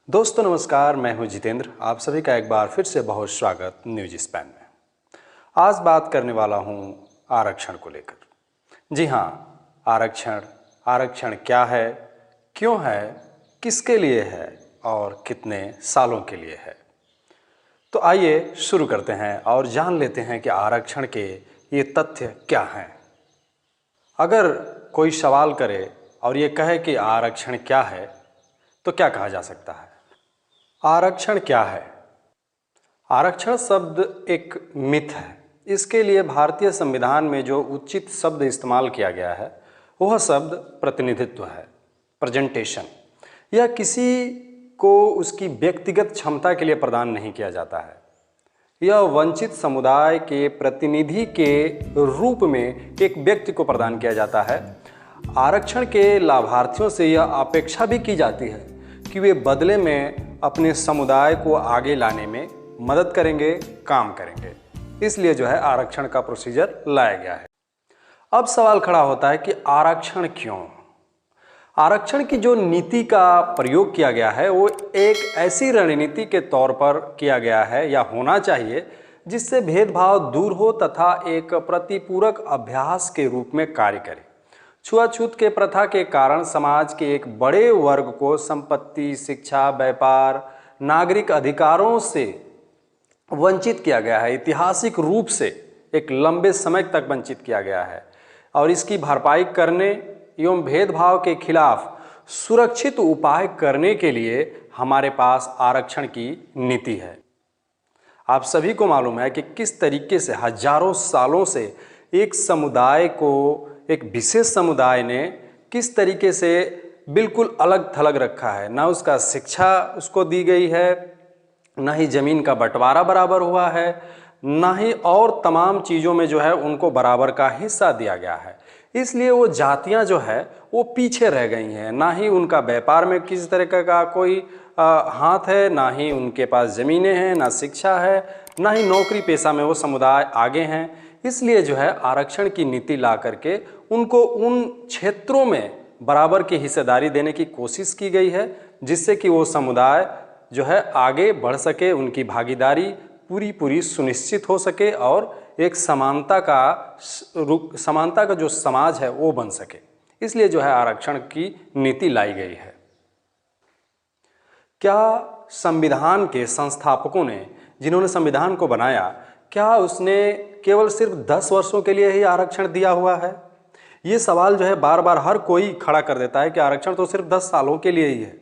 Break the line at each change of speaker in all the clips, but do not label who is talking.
दोस्तों नमस्कार, मैं हूं जितेंद्र। आप सभी का एक बार फिर से बहुत स्वागत न्यूज स्पैन में। आज बात करने वाला हूं आरक्षण को लेकर। जी हां, आरक्षण क्या है, क्यों है, किसके लिए है और कितने सालों के लिए है। तो आइए शुरू करते हैं और जान लेते हैं कि आरक्षण के ये तथ्य क्या हैं। अगर कोई सवाल करे और ये कहे कि आरक्षण क्या है, तो क्या कहा जा सकता है? आरक्षण क्या है? आरक्षण शब्द एक मिथ है। इसके लिए भारतीय संविधान में जो उचित शब्द इस्तेमाल किया गया है वह शब्द प्रतिनिधित्व है, प्रेजेंटेशन। यह किसी को उसकी व्यक्तिगत क्षमता के लिए प्रदान नहीं किया जाता है। यह वंचित समुदाय के प्रतिनिधि के रूप में एक व्यक्ति को प्रदान किया जाता है। आरक्षण के लाभार्थियों से यह अपेक्षा भी की जाती है कि वे बदले में अपने समुदाय को आगे लाने में मदद करेंगे, काम करेंगे। इसलिए आरक्षण का प्रोसीजर लाया गया है। अब सवाल खड़ा होता है कि आरक्षण क्यों? आरक्षण की जो नीति का प्रयोग किया गया है वो एक ऐसी रणनीति के तौर पर किया गया है या होना चाहिए जिससे भेदभाव दूर हो तथा एक प्रतिपूरक अभ्यास के रूप में कार्य करे। छुआछूत के प्रथा के कारण समाज के एक बड़े वर्ग को संपत्ति, शिक्षा, व्यापार, नागरिक अधिकारों से वंचित किया गया है। ऐतिहासिक रूप से एक लंबे समय तक वंचित किया गया है और इसकी भरपाई करने एवं भेदभाव के खिलाफ सुरक्षित उपाय करने के लिए हमारे पास आरक्षण की नीति है। आप सभी को मालूम है कि किस तरीके से हजारों सालों से एक समुदाय को, एक विशेष समुदाय ने किस तरीके से बिल्कुल अलग थलग रखा है। ना उसका शिक्षा उसको दी गई है, ना ही जमीन का बंटवारा बराबर हुआ है, ना ही और तमाम चीज़ों में उनको बराबर का हिस्सा दिया गया है। इसलिए वो जातियां वो पीछे रह गई हैं। ना ही उनका व्यापार में किसी तरह का कोई हाथ है, ना ही उनके पास ज़मीनें हैं, ना शिक्षा है, ना ही नौकरी पेशा में वो समुदाय आगे हैं। इसलिए आरक्षण की नीति ला करके उनको उन क्षेत्रों में बराबर की हिस्सेदारी देने की कोशिश की गई है जिससे कि वो समुदाय आगे बढ़ सके, उनकी भागीदारी पूरी सुनिश्चित हो सके और एक समानता का जो समाज है वो बन सके। इसलिए आरक्षण की नीति लाई गई है। क्या संविधान के संस्थापकों ने, जिन्होंने संविधान को बनाया, क्या उसने केवल सिर्फ 10 वर्षों के लिए ही आरक्षण दिया हुआ है? ये सवाल बार बार हर कोई खड़ा कर देता है कि आरक्षण तो सिर्फ 10 सालों के लिए ही है।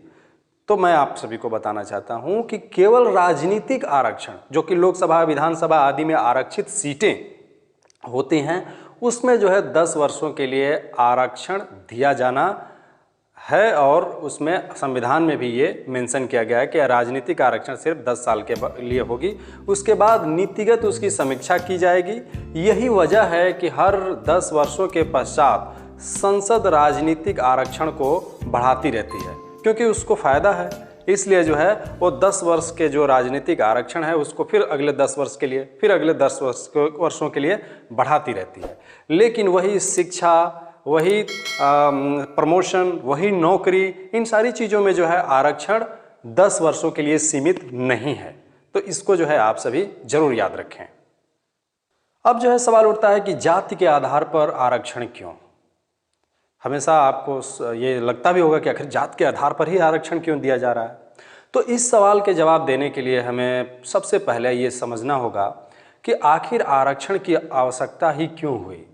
तो मैं आप सभी को बताना चाहता हूं कि केवल राजनीतिक आरक्षण, जो कि लोकसभा, विधानसभा आदि में आरक्षित सीटें होती हैं, उसमें 10 वर्षों के लिए आरक्षण दिया जाना है। और उसमें संविधान में भी ये मेंशन किया गया है कि राजनीतिक आरक्षण सिर्फ 10 साल के लिए होगी। उसके बाद नीतिगत उसकी समीक्षा की जाएगी। यही वजह है कि हर 10 वर्षों के पश्चात संसद राजनीतिक आरक्षण को बढ़ाती रहती है, क्योंकि उसको फ़ायदा है। इसलिए वो 10 वर्ष के जो राजनीतिक आरक्षण है उसको फिर अगले 10 वर्ष के लिए, फिर अगले 10 वर्षों के लिए बढ़ाती रहती है। लेकिन वही शिक्षा, वही प्रमोशन, वही नौकरी, इन सारी चीज़ों में आरक्षण 10 वर्षों के लिए सीमित नहीं है। तो इसको आप सभी जरूर याद रखें। अब सवाल उठता है कि जाति के आधार पर आरक्षण क्यों? हमेशा आपको ये लगता भी होगा कि आखिर जात के आधार पर ही आरक्षण क्यों दिया जा रहा है। तो इस सवाल के जवाब देने के लिए हमें सबसे पहले ये समझना होगा कि आखिर आरक्षण की आवश्यकता ही क्यों हुई।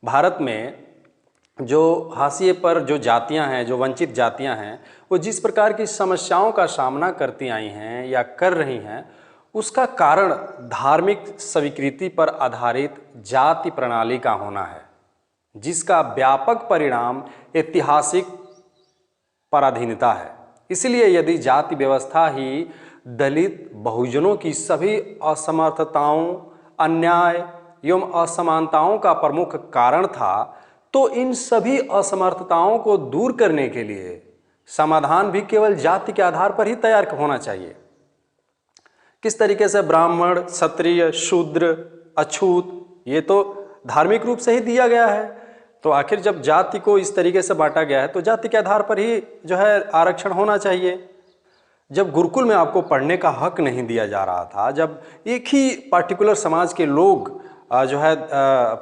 भारत में जो हाशिए पर जो जातियां हैं, जो वंचित जातियां हैं, वो जिस प्रकार की समस्याओं का सामना करती आई हैं या कर रही हैं, उसका कारण धार्मिक स्वीकृति पर आधारित जाति प्रणाली का होना है, जिसका व्यापक परिणाम ऐतिहासिक पराधीनता है। इसलिए यदि जाति व्यवस्था ही दलित बहुजनों की सभी असमर्थताओं, अन्याय एवं असमानताओं का प्रमुख कारण था, तो इन सभी असमर्थताओं को दूर करने के लिए समाधान भी केवल जाति के आधार पर ही तैयार होना चाहिए। किस तरीके से ब्राह्मण, क्षत्रिय, शूद्र, अछूत, ये तो धार्मिक रूप से ही दिया गया है। तो आखिर जब जाति को इस तरीके से बांटा गया है तो जाति के आधार पर ही आरक्षण होना चाहिए। जब गुरुकुल में आपको पढ़ने का हक नहीं दिया जा रहा था, जब एक ही पार्टिकुलर समाज के लोग जो है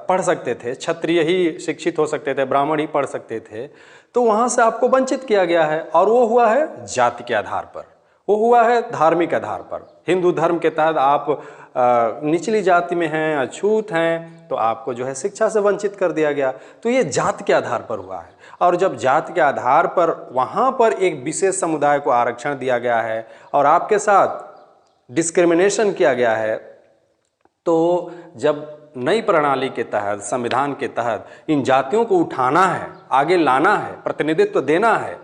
पढ़ सकते थे, क्षत्रिय ही शिक्षित हो सकते थे, ब्राह्मण ही पढ़ सकते थे, तो वहाँ से आपको वंचित किया गया है। और वो हुआ है जाति के आधार पर, वो हुआ है धार्मिक आधार पर। हिंदू धर्म के तहत आप निचली जाति में हैं, अछूत हैं, तो आपको जो है शिक्षा से वंचित कर दिया गया। तो ये जाति के आधार पर हुआ है। और जब जाति के आधार पर वहाँ पर एक विशेष समुदाय को आरक्षण दिया गया है और आपके साथ डिस्क्रिमिनेशन किया गया है, तो जब नई प्रणाली के तहत, संविधान के तहत इन जातियों को उठाना है, आगे लाना है, प्रतिनिधित्व देना है,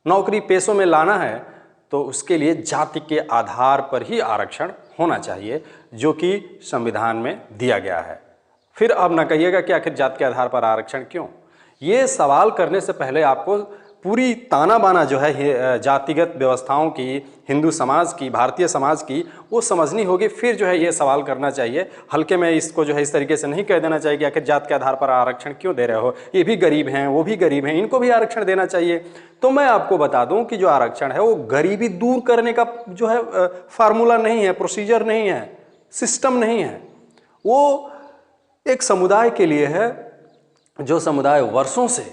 नौकरी पेशों में लाना है, तो उसके लिए जाति के आधार पर ही आरक्षण होना चाहिए, जो कि संविधान में दिया गया है। फिर अब न कहिएगा कि आखिर जाति के आधार पर आरक्षण क्यों। ये सवाल करने से पहले आपको पूरी ताना बाना जो है जातिगत व्यवस्थाओं की, हिंदू समाज की, भारतीय समाज की, वो समझनी होगी। फिर जो है ये सवाल करना चाहिए। हल्के में इसको जो है इस तरीके से नहीं कह देना चाहिए कि आखिर जात के आधार पर आरक्षण क्यों दे रहे हो, ये भी गरीब हैं, वो भी गरीब हैं, इनको भी आरक्षण देना चाहिए। तो मैं आपको बता दूं कि जो आरक्षण है वो गरीबी दूर करने का जो है फार्मूला नहीं है, प्रोसीजर नहीं है, सिस्टम नहीं है। वो एक समुदाय के लिए है जो समुदाय वर्षों से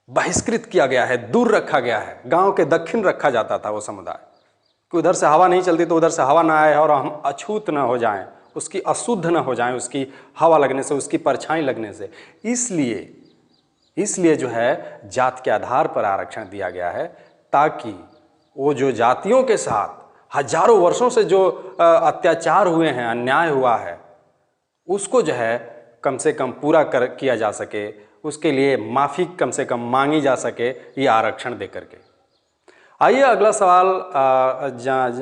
बहिष्कृत किया गया है, दूर रखा गया है। गांव के दक्षिण रखा जाता था वो समुदाय कि उधर से हवा नहीं चलती तो उधर से हवा ना आए और हम अछूत ना हो जाएं, उसकी अशुद्ध ना हो जाएं, उसकी हवा लगने से, उसकी परछाई लगने से। इसलिए जो है जात के आधार पर आरक्षण दिया गया है, ताकि वो जो जातियों के साथ हजारों वर्षों से जो अत्याचार हुए हैं, अन्याय हुआ है, उसको जो है कम से कम पूरा किया जा सके, उसके लिए माफ़ी कम से कम मांगी जा सके ये आरक्षण दे करके। आइए अगला सवाल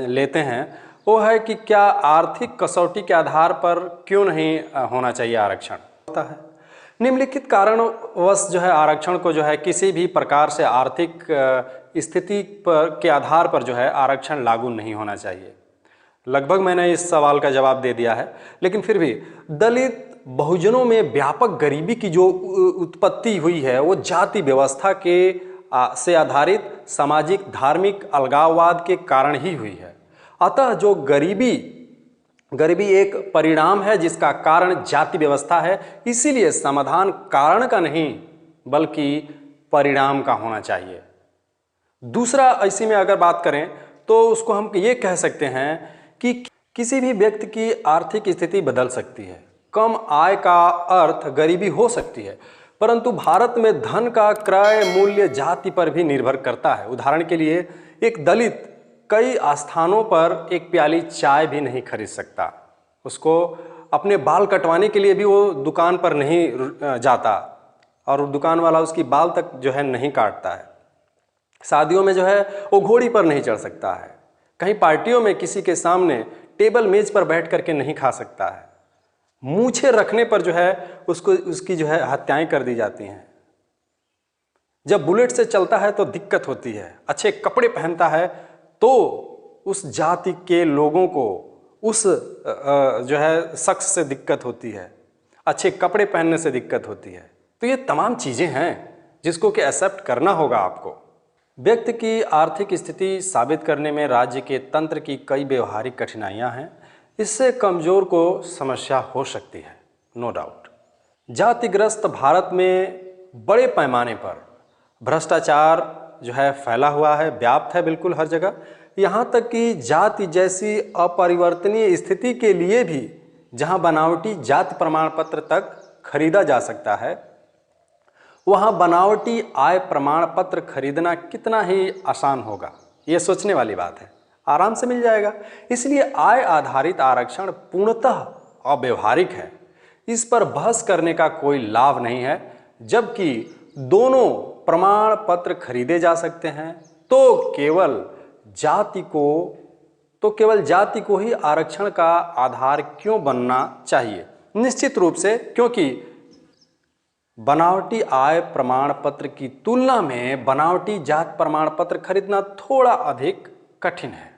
लेते हैं। वो है कि क्या आर्थिक कसौटी के आधार पर क्यों नहीं होना चाहिए आरक्षण। होता है निम्नलिखित कारणवश जो है आरक्षण को जो है किसी भी प्रकार से आर्थिक स्थिति पर के आधार पर जो है आरक्षण लागू नहीं होना चाहिए। लगभग मैंने इस सवाल का जवाब दे दिया है, लेकिन फिर भी दलित बहुजनों में व्यापक गरीबी की जो उत्पत्ति हुई है वो जाति व्यवस्था के से आधारित सामाजिक धार्मिक अलगाववाद के कारण ही हुई है। अतः जो गरीबी एक परिणाम है जिसका कारण जाति व्यवस्था है, इसीलिए समाधान कारण का नहीं बल्कि परिणाम का होना चाहिए। दूसरा, ऐसी में अगर बात करें तो उसको हम ये कह सकते हैं कि किसी भी व्यक्ति की आर्थिक स्थिति बदल सकती है। कम आय का अर्थ गरीबी हो सकती है, परंतु भारत में धन का क्रय मूल्य जाति पर भी निर्भर करता है। उदाहरण के लिए एक दलित कई स्थानों पर एक प्याली चाय भी नहीं खरीद सकता। उसको अपने बाल कटवाने के लिए भी वो दुकान पर नहीं जाता और दुकान वाला उसकी बाल तक जो है नहीं काटता है। शादियों में जो है वो घोड़ी पर नहीं चढ़ सकता है। कहीं पार्टियों में किसी के सामने टेबल मेज पर बैठ करके नहीं खा सकता है। मूछें रखने पर जो है उसकी जो है हत्याएं कर दी जाती हैं। जब बुलेट से चलता है तो दिक्कत होती है। अच्छे कपड़े पहनता है तो उस जाति के लोगों को उस जो है शख्स से दिक्कत होती है, अच्छे कपड़े पहनने से दिक्कत होती है। तो ये तमाम चीज़ें हैं जिसको कि एक्सेप्ट करना होगा आपको। व्यक्ति की आर्थिक स्थिति साबित करने में राज्य के तंत्र की कई व्यवहारिक कठिनाइयां हैं। इससे कमज़ोर को समस्या हो सकती है, नो डाउट। जातिग्रस्त भारत में बड़े पैमाने पर भ्रष्टाचार जो है फैला हुआ है, व्याप्त है बिल्कुल हर जगह। यहाँ तक कि जाति जैसी अपरिवर्तनीय स्थिति के लिए भी जहाँ बनावटी जाति प्रमाण पत्र तक खरीदा जा सकता है, वहाँ बनावटी आय प्रमाण पत्र खरीदना कितना ही आसान होगा, ये सोचने वाली बात है। आराम से मिल जाएगा। इसलिए आय आधारित आरक्षण पूर्णतः अव्यवहारिक है। इस पर बहस करने का कोई लाभ नहीं है। जबकि दोनों प्रमाण पत्र खरीदे जा सकते हैं तो केवल जाति को ही आरक्षण का आधार क्यों बनना चाहिए? निश्चित रूप से, क्योंकि बनावटी आय प्रमाण पत्र की तुलना में बनावटी जात प्रमाण पत्र खरीदना थोड़ा अधिक कठिन है।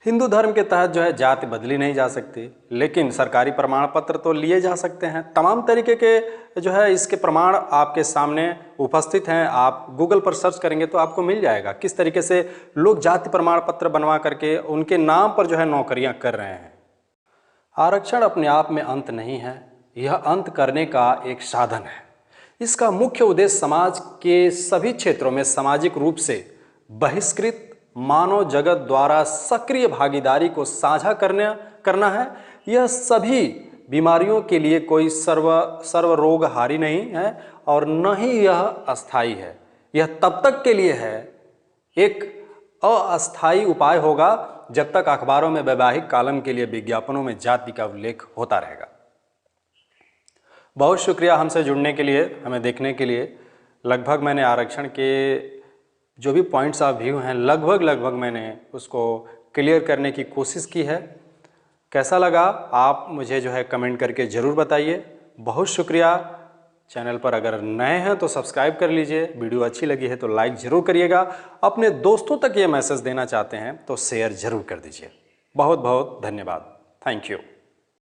हिंदू धर्म के तहत जो है जाति बदली नहीं जा सकती, लेकिन सरकारी प्रमाण पत्र तो लिए जा सकते हैं। तमाम तरीके के जो है इसके प्रमाण आपके सामने उपस्थित हैं। आप गूगल पर सर्च करेंगे तो आपको मिल जाएगा किस तरीके से लोग जाति प्रमाण पत्र बनवा करके उनके नाम पर जो है नौकरियां कर रहे हैं। आरक्षण अपने आप में अंत नहीं है, यह अंत करने का एक साधन है। इसका मुख्य उद्देश्य समाज के सभी क्षेत्रों में सामाजिक रूप से बहिष्कृत मानव जगत द्वारा सक्रिय भागीदारी को साझा करना है। यह सभी बीमारियों के लिए कोई सर्वरोगहारी नहीं है और न ही यह अस्थायी है। यह तब तक के लिए है, एक अस्थायी उपाय होगा जब तक अखबारों में वैवाहिक कालन के लिए विज्ञापनों में जाति का उल्लेख होता रहेगा। बहुत शुक्रिया हमसे जुड़ने के लिए, हमें देखने के लिए। लगभग मैंने आरक्षण के जो भी पॉइंट्स ऑफ व्यू हैं लगभग मैंने उसको क्लियर करने की कोशिश की है। कैसा लगा आप मुझे जो है कमेंट करके ज़रूर बताइए। बहुत शुक्रिया। चैनल पर अगर नए हैं तो सब्सक्राइब कर लीजिए। वीडियो अच्छी लगी है तो लाइक ज़रूर करिएगा। अपने दोस्तों तक ये मैसेज देना चाहते हैं तो शेयर ज़रूर कर दीजिए। बहुत बहुत धन्यवाद। Thank you.